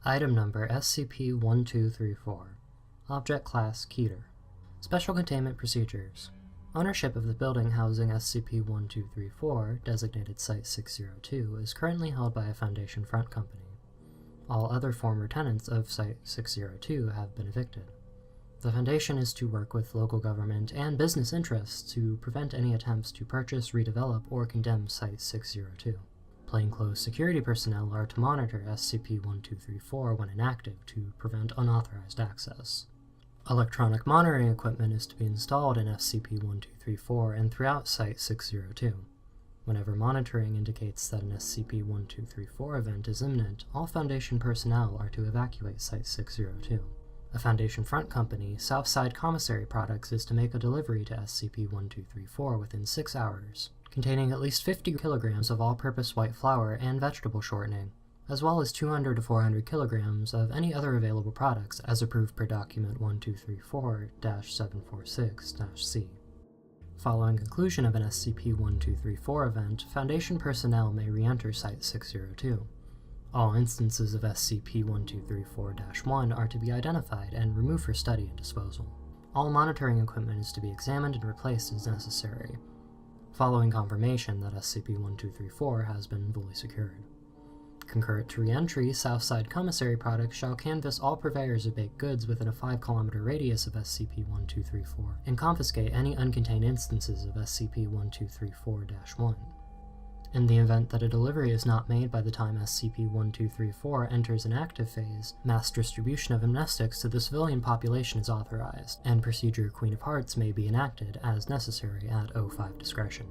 Item Number SCP-1234 Object Class Keter Special Containment Procedures Ownership of the building housing SCP-1234, designated Site-602, is currently held by a Foundation front company. All other former tenants of Site-602 have been evicted. The Foundation is to work with local government and business interests to prevent any attempts to purchase, redevelop, or condemn Site-602. Plainclothes security personnel are to monitor SCP-1234 when inactive to prevent unauthorized access. Electronic monitoring equipment is to be installed in SCP-1234 and throughout Site-602. Whenever monitoring indicates that an SCP-1234 event is imminent, all Foundation personnel are to evacuate Site-602. A Foundation front company, Southside Commissary Products, is to make a delivery to SCP-1234 within 6 hours, containing at least 50 kilograms of all-purpose white flour and vegetable shortening, as well as 200 to 400 kilograms of any other available products as approved per document 1234-746-C. Following conclusion of an SCP-1234 event, Foundation personnel may re-enter Site-602. All instances of SCP-1234-1 are to be identified and removed for study and disposal. All monitoring equipment is to be examined and replaced as necessary, following confirmation that SCP-1234 has been fully secured. Concurrent to re-entry, Southside Commissary Products shall canvass all purveyors of baked goods within a 5-kilometer radius of SCP-1234 and confiscate any uncontained instances of SCP-1234-1. In the event that a delivery is not made by the time SCP-1234 enters an active phase, mass distribution of amnestics to the civilian population is authorized, and Procedure Queen of Hearts may be enacted as necessary at O5 discretion.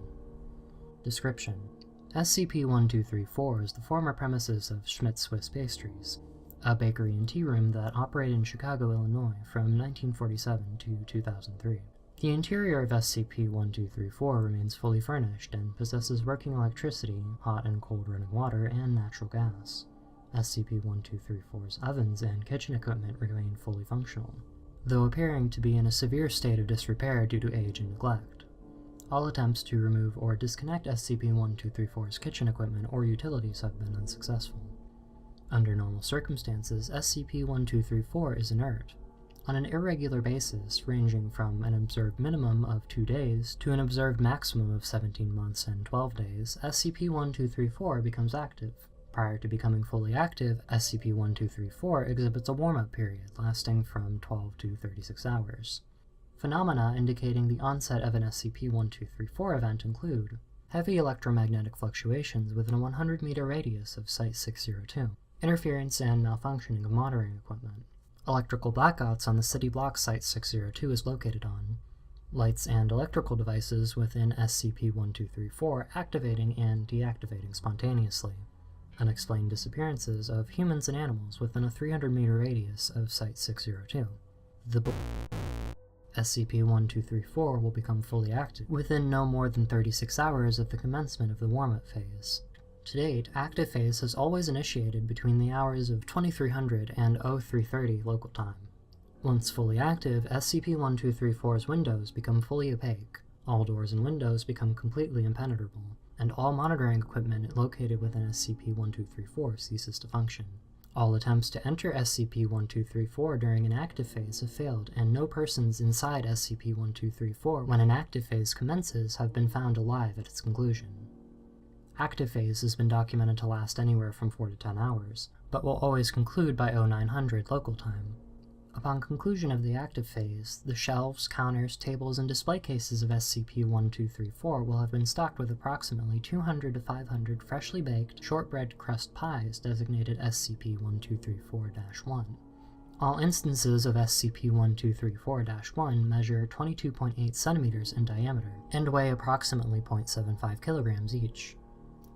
Description: SCP-1234 is the former premises of Schmidt's Swiss Pastries, a bakery and tea room that operated in Chicago, Illinois from 1947 to 2003. The interior of SCP-1234 remains fully furnished and possesses working electricity, hot and cold running water, and natural gas. SCP-1234's ovens and kitchen equipment remain fully functional, though appearing to be in a severe state of disrepair due to age and neglect. All attempts to remove or disconnect SCP-1234's kitchen equipment or utilities have been unsuccessful. Under normal circumstances, SCP-1234 is inert. On an irregular basis, ranging from an observed minimum of 2 days to an observed maximum of 17 months and 12 days, SCP-1234 becomes active. Prior to becoming fully active, SCP-1234 exhibits a warm-up period lasting from 12 to 36 hours. Phenomena indicating the onset of an SCP-1234 event include heavy electromagnetic fluctuations within a 100-meter radius of Site-602, interference and malfunctioning of monitoring equipment, electrical blackouts on the city block Site-602 is located on, lights and electrical devices within SCP-1234 activating and deactivating spontaneously, unexplained disappearances of humans and animals within a 300-meter radius of Site-602. SCP-1234 will become fully active within no more than 36 hours of the commencement of the warm-up phase. To date, active phase has always initiated between the hours of 2300 and 0330 local time. Once fully active, SCP-1234's windows become fully opaque, all doors and windows become completely impenetrable, and all monitoring equipment located within SCP-1234 ceases to function. All attempts to enter SCP-1234 during an active phase have failed, and no persons inside SCP-1234 when an active phase commences have been found alive at its conclusion. Active phase has been documented to last anywhere from 4 to 10 hours, but will always conclude by 0900 local time. Upon conclusion of the active phase, the shelves, counters, tables, and display cases of SCP-1234 will have been stocked with approximately 200 to 500 freshly baked, shortbread crust pies designated SCP-1234-1. All instances of SCP-1234-1 measure 22.8 centimeters in diameter and weigh approximately 0.75 kilograms each.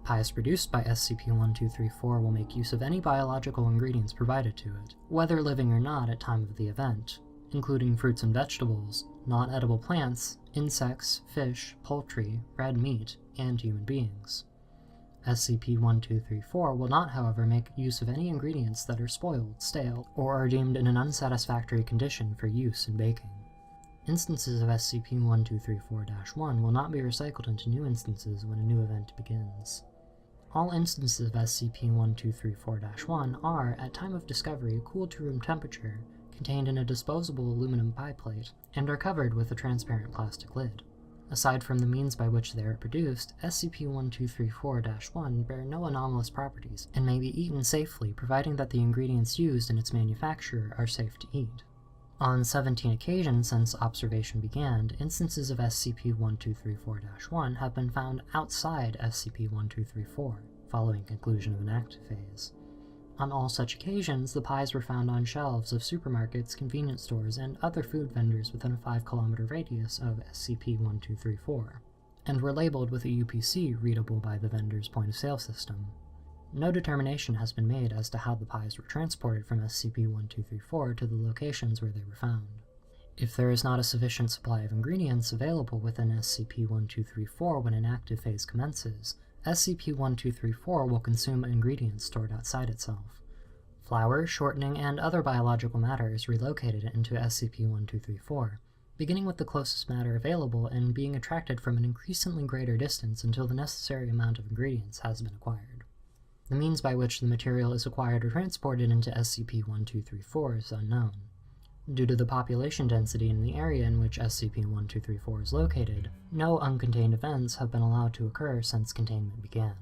Pies produced by SCP-1234 will make use of any biological ingredients provided to it, whether living or not at time of the event, including fruits and vegetables, non-edible plants, insects, fish, poultry, red meat, and human beings. SCP-1234 will not, however, make use of any ingredients that are spoiled, stale, or are deemed in an unsatisfactory condition for use in baking. Instances of SCP-1234-1 will not be recycled into new instances when a new event begins. all instances of SCP-1234-1 are, at time of discovery, cooled to room temperature, contained in a disposable aluminum biplate, and are covered with a transparent plastic lid. Aside from the means by which they are produced, SCP-1234-1 bear no anomalous properties and may be eaten safely providing that the ingredients used in its manufacture are safe to eat. On 17 occasions since observation began, instances of SCP-1234-1 have been found outside SCP-1234, following conclusion of an active phase. On all such occasions, the pies were found on shelves of supermarkets, convenience stores, and other food vendors within a 5-kilometer radius of SCP-1234, and were labeled with a UPC readable by the vendor's point-of-sale system. No determination has been made as to how the pies were transported from SCP-1234 to the locations where they were found. If there is not a sufficient supply of ingredients available within SCP-1234 when an active phase commences, SCP-1234 will consume ingredients stored outside itself. Flour, shortening, and other biological matter is relocated into SCP-1234, beginning with the closest matter available and being attracted from an increasingly greater distance until the necessary amount of ingredients has been acquired. The means by which the material is acquired or transported into SCP-1234 is unknown. Due to the population density in the area in which SCP-1234 is located, no uncontained events have been allowed to occur since containment began.